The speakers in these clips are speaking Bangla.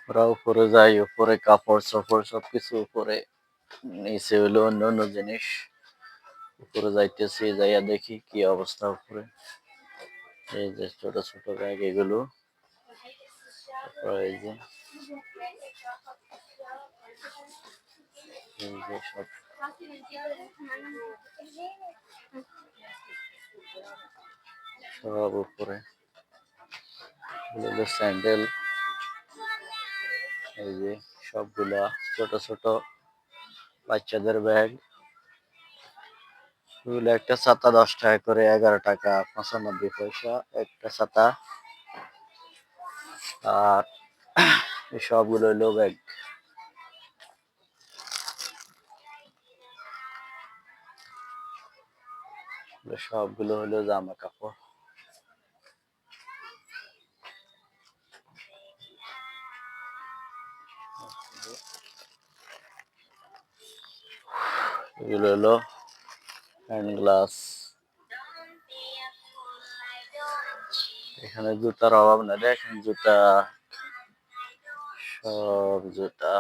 ওরা উপরে যায়, উপরে কাপড়-চোপড় সবকিছু উপরে। নিচে হইলো অন্যান্য জিনিস। উপরে যাইতেছি, যাইয়া দেখি কি অবস্থা উপরে। এই যে ছোট ছোট ব্যাগ এগুলো। তারপর এই যে সব সব উপরে। এগুলো হলো স্যান্ডেল। এই যে সবগুলা ছোট ছোট বাচ্চাদের ব্যাগ। এগুলো একটা ছাতা 10 টাকা করে, 11 টাকা 95 পয়সা একটা ছাতা। আর এই সবগুলো হলো ব্যাগ। সবগুলো হলো জামা কাপড়। এগুলো হলো হ্যান্ড গ্লাস। এখানে জুতার অভাব না, দেখেন জুতা, সব জুতা।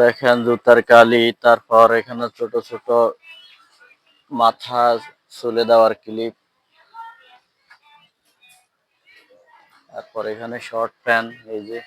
দেখেন জুতার কালি, তারপর এখানে ছোট ছোট মাথা চুলে দেওয়ার ক্লিপ, তারপর এখানে শর্ট প্যান্ট। এই যে